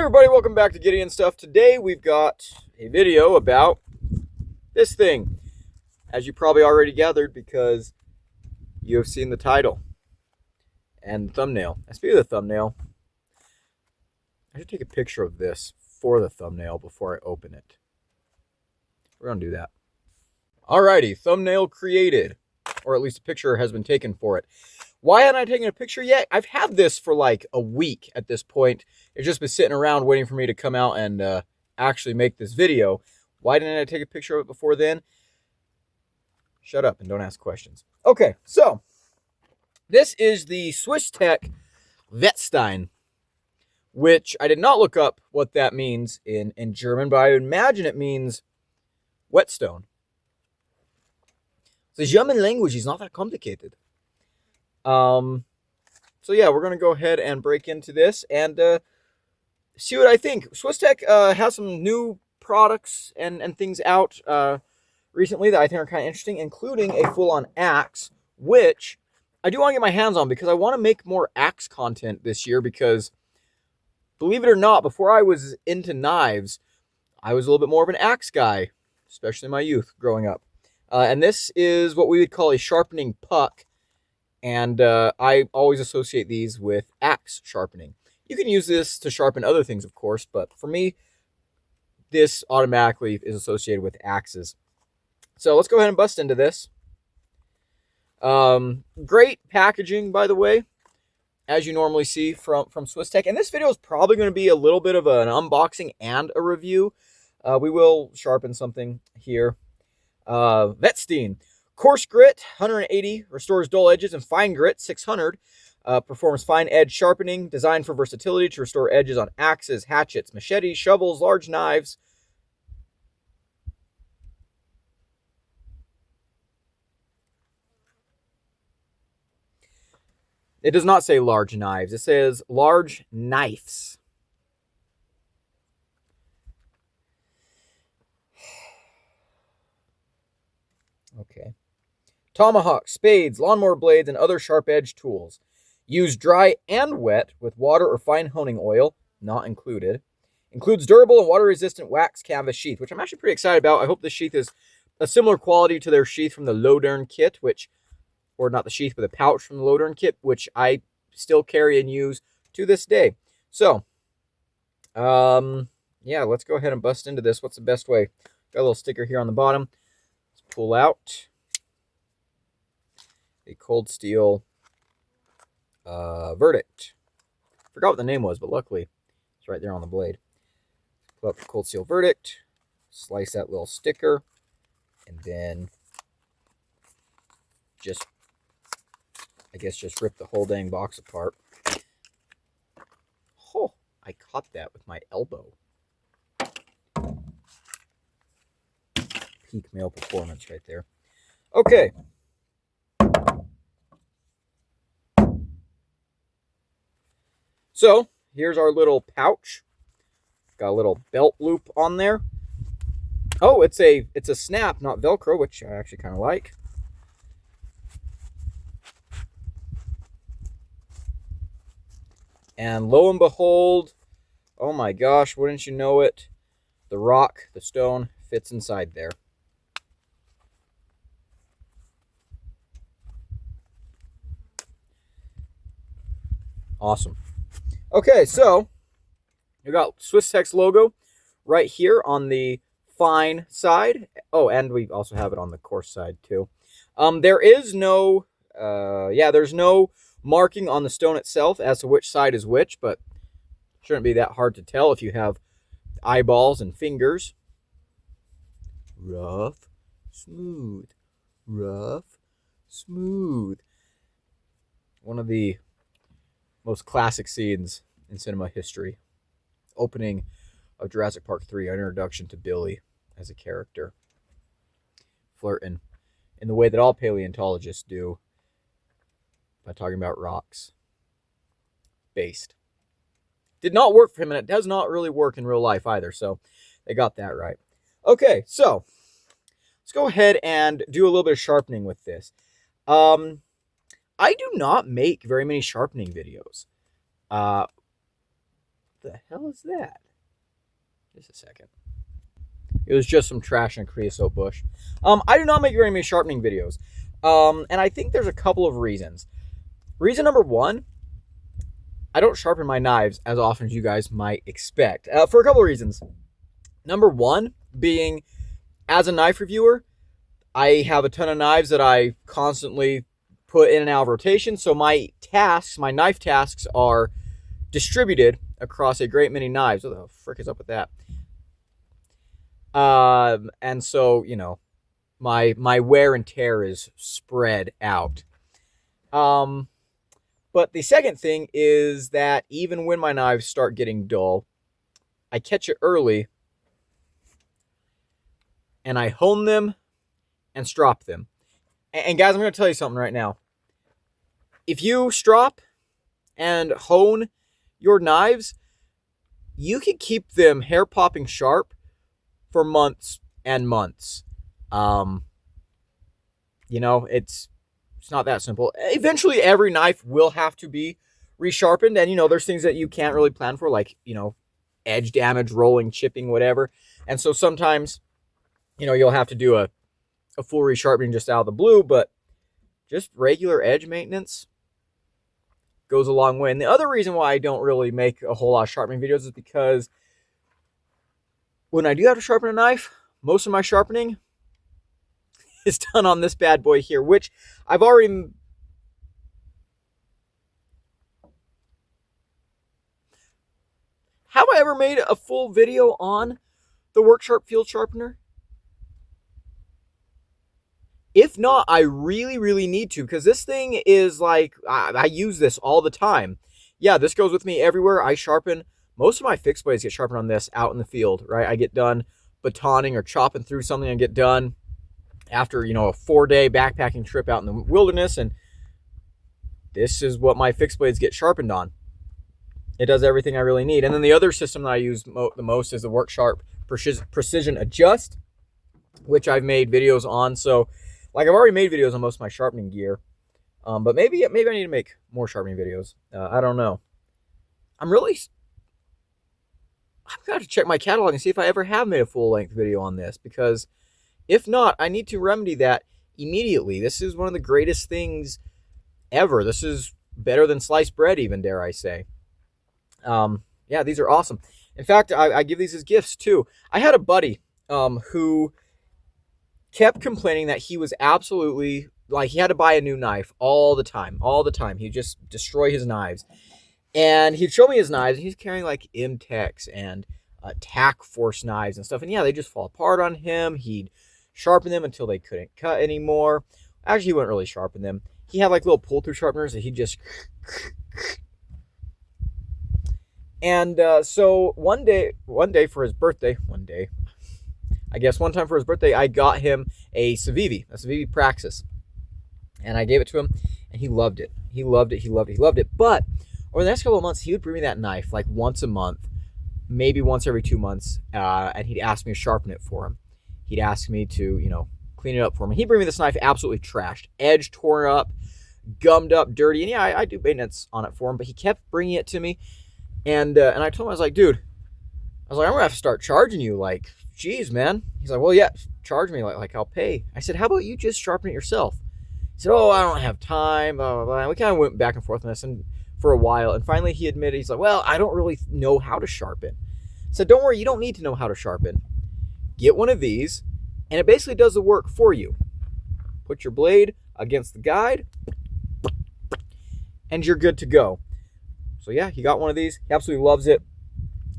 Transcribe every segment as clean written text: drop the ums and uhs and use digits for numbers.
everybody, welcome back to Gideon Stuff. Today we've got a video about this thing, as you probably already gathered because you have seen the title and the thumbnail. And speaking of the thumbnail, I should take a picture of this for the thumbnail before I open it. We're going to do that. Alrighty, thumbnail created, or at least a picture has been taken for it. Why haven't I taken a picture yet? I've had this for like a week at this point. It's just been sitting around waiting for me to come out and actually make this video. Why didn't I take a picture of it before then? Shut up and don't ask questions. Okay, so this is the Swiss Tech Wetzstein, which I did not look up what that means in German, but I imagine it means whetstone. The German language is not that complicated. So yeah, we're going to go ahead and break into this and see what I think. Swiss Tech has some new products and things out recently that I think are kind of interesting, including a full-on axe, which I do want to get my hands on because I want to make more axe content this year because, believe it or not, before I was into knives, I was a little bit more of an axe guy, especially in my youth growing up. And this is what we would call a sharpening puck. And I always associate these with axe sharpening. You can use this to sharpen other things, of course, but for me, this automatically is associated with axes. So let's go ahead and bust into this. Great packaging, by the way, as you normally see from Swiss Tech. And this video is probably going to be a little bit of an unboxing and a review. We will sharpen something here. Wetzstein. Coarse grit, 180, restores dull edges, and fine grit, 600, performs fine edge sharpening, designed for versatility to restore edges on axes, hatchets, machetes, shovels, large knives. It does not say large knives. It says large knives. Okay. Tomahawk, spades, lawnmower blades, and other sharp-edged tools. Use dry and wet with water or fine honing oil, not included. Includes durable and water-resistant wax canvas sheath, which I'm actually pretty excited about. I hope this sheath is a similar quality to their sheath from the Lodern kit, or not the sheath, but the pouch from the Lodern kit, which I still carry and use to this day. So, yeah, let's go ahead and bust into this. What's the best way? Got a little sticker here on the bottom. Let's pull out a cold steel verdict. Forgot what the name was, but luckily it's right there on the blade. Pull out the cold steel verdict, slice that little sticker, and then just rip the whole dang box apart. Oh, I caught that with my elbow. Peak male performance right there. Okay. So, here's our little pouch. Got a little belt loop on there. Oh, it's a snap, not Velcro, which I actually kind of like. And lo and behold, oh my gosh, wouldn't you know it, the rock, the stone, fits inside there. Awesome. Okay, so you got Swiss Tech's logo right here on the fine side. Oh, and we also have it on the coarse side too. There is no, there's no marking on the stone itself as to which side is which, but shouldn't be that hard to tell if you have eyeballs and fingers. Rough, smooth, rough, smooth. One of the most classic scenes in cinema history. Opening of Jurassic Park 3, our introduction to Billy as a character. Flirting in the way that all paleontologists do by talking about rocks. Based. Did not work for him, and it does not really work in real life either, so they got that right. Okay, so let's go ahead and do a little bit of sharpening with this. I do not make very many sharpening videos. the hell is that? Just a second. It was just some trash in a creosote bush. I do not make very many sharpening videos. And I think there's a couple of reasons. Reason number one, I don't sharpen my knives as often as you guys might expect. For a couple of reasons. Number one being, as a knife reviewer, I have a ton of knives that I constantly put in and out of rotation. So my tasks, my knife tasks, are distributed across a great many knives. What the frick is up with that? And so, you know, my wear and tear is spread out. But the second thing is that even when my knives start getting dull, I catch it early and I hone them and strop them. And guys, I'm going to tell you something right now. If you strop and hone your knives, you can keep them hair popping sharp for months and months. You know, it's not that simple. Eventually, every knife will have to be resharpened. And, you know, there's things that you can't really plan for, like, you know, edge damage, rolling, chipping, whatever. And so sometimes, you know, you'll have to do a full resharpening just out of the blue. But just regular edge maintenance goes a long way. And the other reason why I don't really make a whole lot of sharpening videos is because when I do have to sharpen a knife, most of my sharpening is done on this bad boy here, which I've already... Have I ever made a full video on the WorkSharp Field Sharpener? If not, I really, really need to, because this thing is like, I use this all the time. Yeah, this goes with me everywhere. I sharpen. Most of my fixed blades get sharpened on this out in the field, right? I get done batoning or chopping through something and get done after, you know, a 4-day backpacking trip out in the wilderness, and this is what my fixed blades get sharpened on. It does everything I really need. And then the other system that I use the most is the WorkSharp Precision Adjust, which I've made videos on. So, like, I've already made videos on most of my sharpening gear, but maybe I need to make more sharpening videos. I don't know. I'm going to have to check my catalog and see if I ever have made a full-length video on this, because if not, I need to remedy that immediately. This is one of the greatest things ever. This is better than sliced bread, even, dare I say. Yeah, these are awesome. In fact, I give these as gifts, too. I had a buddy who kept complaining that he was absolutely, like, he had to buy a new knife all the time. He'd just destroy his knives. And he'd show me his knives, and he's carrying, like, M-Tex and tack force knives and stuff. And, yeah, they just fall apart on him. He'd sharpen them until they couldn't cut anymore. Actually, he wouldn't really sharpen them. He had, like, little pull-through sharpeners that he just... And so one day for his birthday, one time for his birthday, I got him a Civivi Praxis. And I gave it to him, and he loved it. He loved it. But over the next couple of months, he would bring me that knife like once a month, maybe once every 2 months, and he'd ask me to sharpen it for him. He'd ask me to, you know, clean it up for him. And he'd bring me this knife absolutely trashed, edge torn up, gummed up, dirty. And yeah, I do maintenance on it for him, but he kept bringing it to me. And I told him, I was like, dude, I'm going to have to start charging you. Like, geez, man. He's like, well, yeah, charge me. Like I'll pay. I said, how about you just sharpen it yourself? He said, oh, I don't have time, blah, blah, blah. And we kind of went back and forth on this for a while. And finally he admitted, he's like, well, I don't really know how to sharpen. I said, don't worry, you don't need to know how to sharpen. Get one of these, and it basically does the work for you. Put your blade against the guide, and you're good to go. So yeah, he got one of these. He absolutely loves it.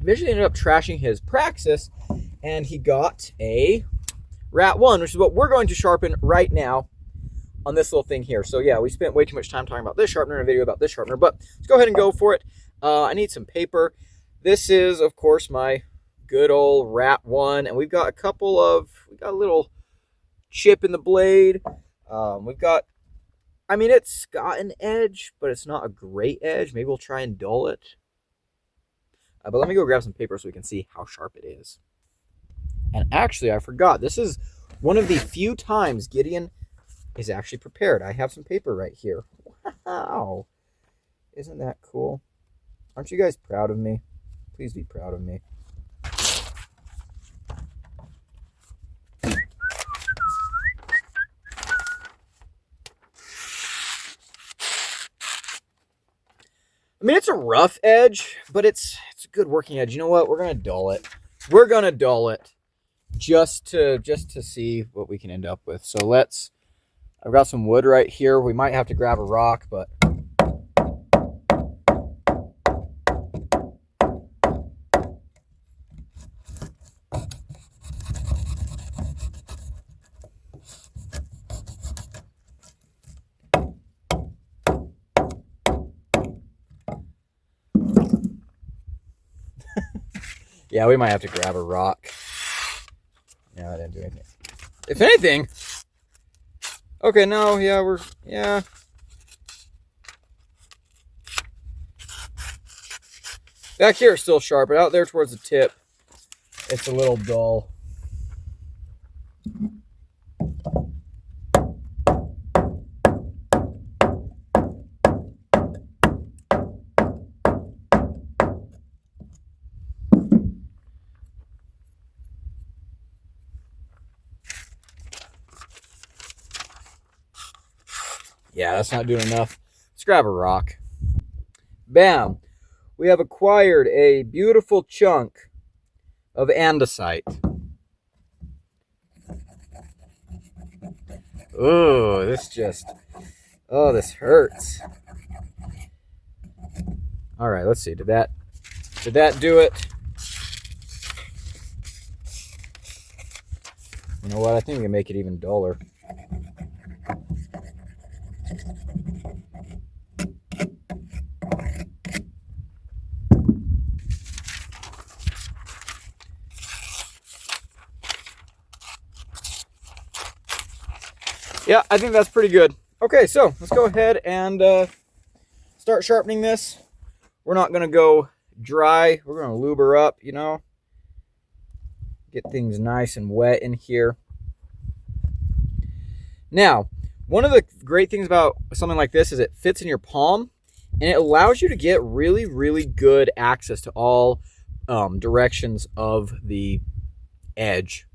Eventually ended up trashing his Praxis, and he got a Rat 1, which is what we're going to sharpen right now on this little thing here. So yeah, we spent way too much time talking about this sharpener and a video about this sharpener, but let's go ahead and go for it. I need some paper. This is, of course, my good old Rat 1, and we've got a little chip in the blade. It's got an edge, but it's not a great edge. Maybe we'll try and dull it. But let me go grab some paper so we can see how sharp it is. And actually, I forgot. This is one of the few times Gideon is actually prepared. I have some paper right here. Wow. Isn't that cool? Aren't you guys proud of me? Please be proud of me. I mean, it's a rough edge, but it's a good working edge. You know what? We're gonna dull it. We're gonna dull it just to see what we can end up with. So let's. I've got some wood right here. We might have to grab a rock, but. Yeah, we might have to grab a rock. Yeah, I didn't do anything. If anything... Okay, no, yeah, yeah. Back here it's still sharp, but out there towards the tip, it's a little dull. Yeah, that's not doing enough. Let's grab a rock. Bam! We have acquired a beautiful chunk of andesite. Oh, this hurts. All right, let's see. Did that do it? You know what? I think we can make it even duller. Yeah, I think that's pretty good. Okay, so let's go ahead and start sharpening this. We're not going to go dry. We're going to lube her up, you know. Get things nice and wet in here. Now, one of the great things about something like this is it fits in your palm, and it allows you to get really, really good access to all directions of the edge.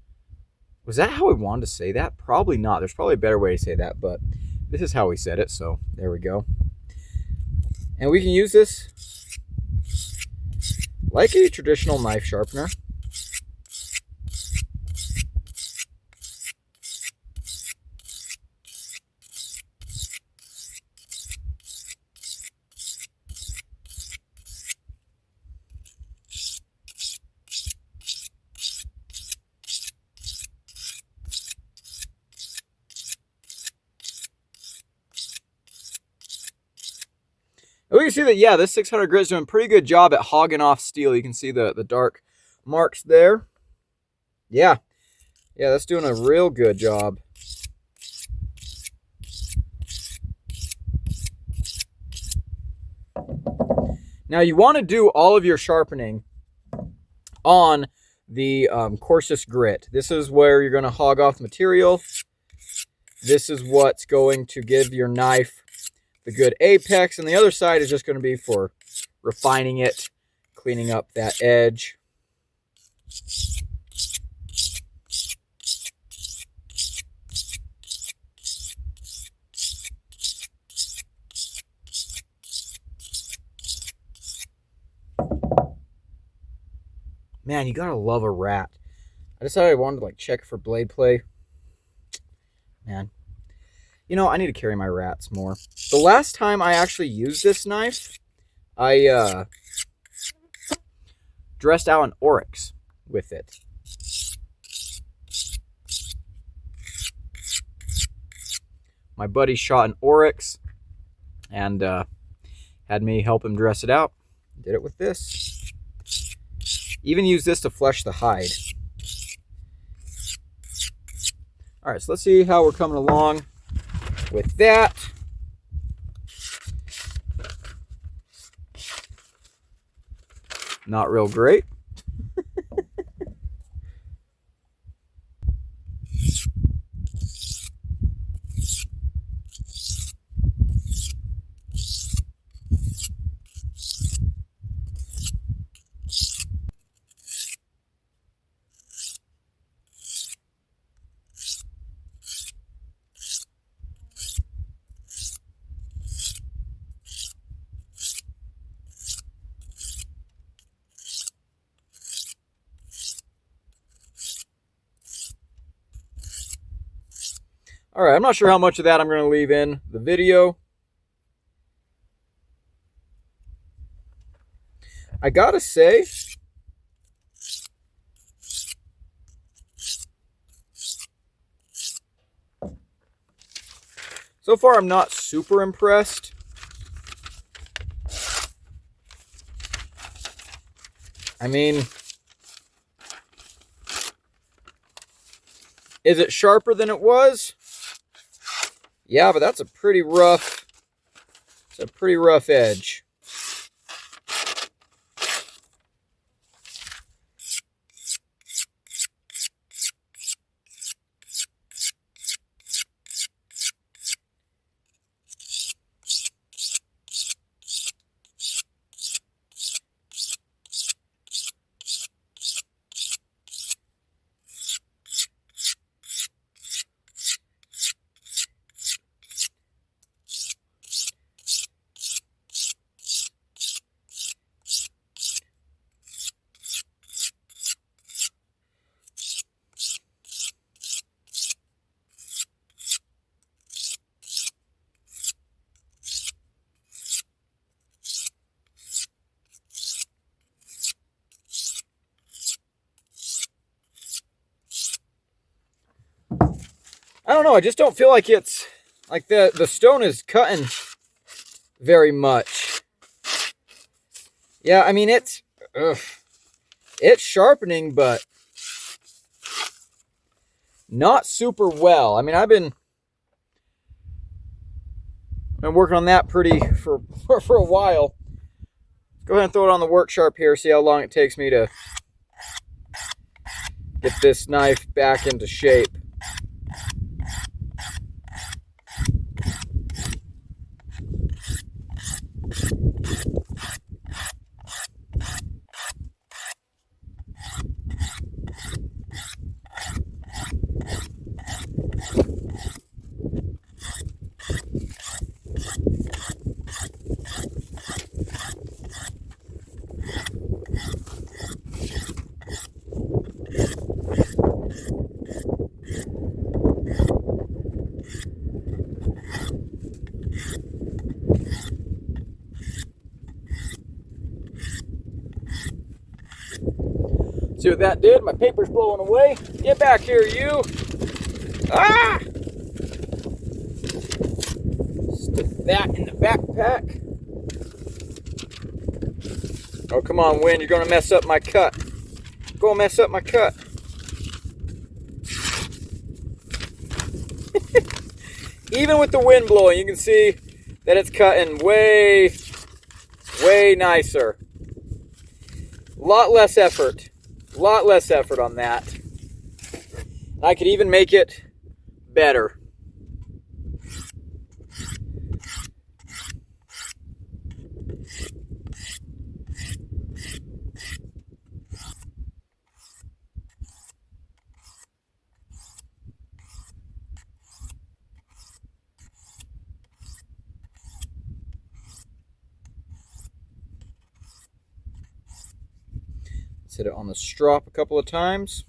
Was that how we wanted to say that? Probably not. There's probably a better way to say that, but this is how we said it, so there we go. And we can use this like a traditional knife sharpener. And we can see that, yeah, this 600 grit is doing a pretty good job at hogging off steel. You can see the dark marks there. Yeah, that's doing a real good job. Now, you want to do all of your sharpening on the coarsest grit. This is where you're going to hog off the material. This is what's going to give your knife the good apex, and the other side is just going to be for refining it, cleaning up that edge. Man, you gotta love a rat. I decided I wanted to like check for blade play. Man, you know, I need to carry my rats more. The last time I actually used this knife, I dressed out an oryx with it. My buddy shot an oryx and had me help him dress it out. Did it with this. Even used this to flesh the hide. All right, so let's see how we're coming along with that. Not real great. All right, I'm not sure how much of that I'm going to leave in the video. I gotta say, so far I'm not super impressed. I mean, is it sharper than it was? Yeah, but that's a pretty rough, it's a pretty rough edge. I don't know, I just don't feel like it's, like the stone is cutting very much. Yeah, I mean, it's sharpening, but not super well. I mean, I've been working on that for a while. Go ahead and throw it on the work sharp here, see how long it takes me to get this knife back into shape. See what that did? My paper's blowing away. Get back here, you! Ah! Stick that in the backpack. Oh, come on, wind. You're going to mess up my cut. Go mess up my cut. Even with the wind blowing, you can see that it's cutting way, way nicer. A lot less effort. A lot less effort on that. I could even make it better. Hit it on the strop a couple of times.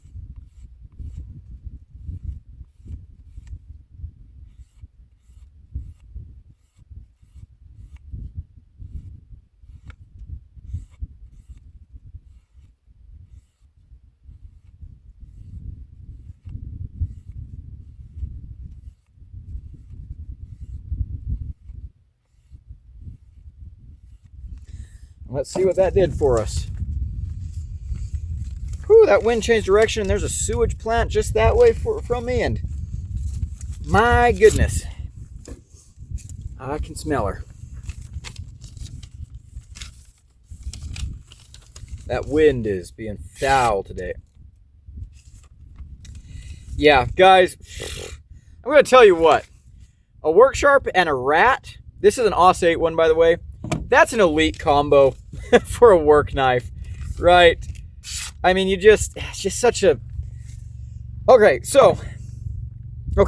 Let's see what that did for us. Whew, that wind changed direction, and there's a sewage plant just that way from me, and my goodness, I can smell her. That wind is being foul today. Yeah, guys, I'm going to tell you what. A work sharp and a rat, this is an Aus 8 one, by the way. That's an elite combo for a work knife, right? I mean, it's just such a... Okay,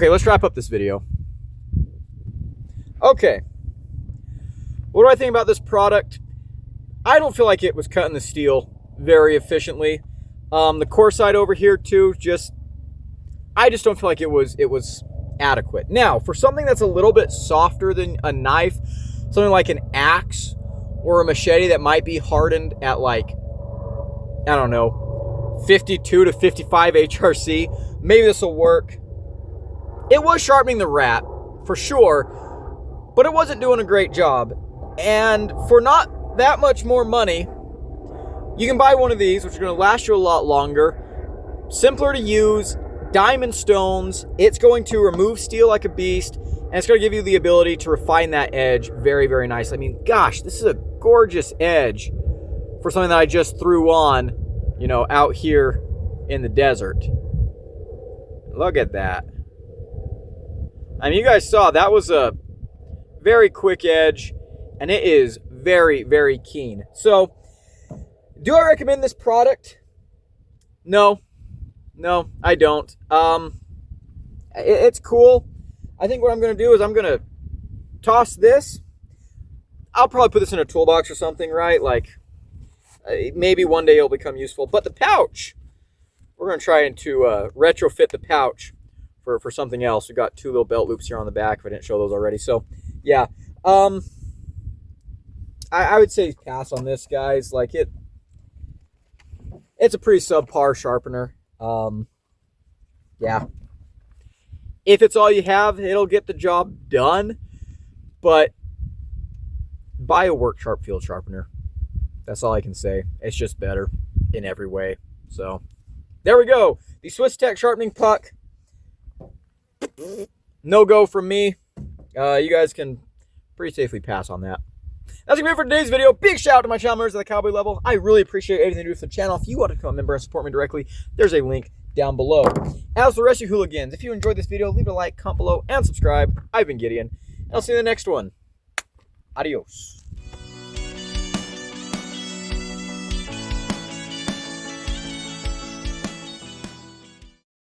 let's wrap up this video. Okay. What do I think about this product? I don't feel like it was cutting the steel very efficiently. The core side over here too, I just don't feel like it was adequate. Now, for something that's a little bit softer than a knife, something like an axe or a machete that might be hardened at like, I don't know, 52 to 55 HRC, maybe this will work. It was sharpening the rat, for sure, but it wasn't doing a great job. And for not that much more money, you can buy one of these, which are going to last you a lot longer. Simpler to use, diamond stones. It's going to remove steel like a beast, and it's going to give you the ability to refine that edge very, very nicely. I mean, gosh, this is a gorgeous edge for something that I just threw on, you know, out here in the desert. Look at that. I mean, you guys saw that was a very quick edge, and it is very, very keen. So, do I recommend this product? No, I don't. It's cool. I think what I'm going to do is I'm going to toss this. I'll probably put this in a toolbox or something, right? Like, maybe one day it'll become useful. But the pouch, we're going to try and retrofit the pouch for something else. We've got 2 little belt loops here on the back if I didn't show those already. So, yeah. I would say pass on this, guys. Like, it's a pretty subpar sharpener. Yeah. If it's all you have, it'll get the job done. But buy a work sharp field sharpener. That's all I can say. It's just better in every way. So, there we go. The Swiss Tech sharpening puck. No go from me. You guys can pretty safely pass on that. That's going to be it for today's video. Big shout out to my channel members at the Cowboy level. I really appreciate everything you do for the channel. If you want to become a member and support me directly, there's a link down below. As for the rest of you hooligans, if you enjoyed this video, leave a like, comment below, and subscribe. I've been Gideon, and I'll see you in the next one. Adios.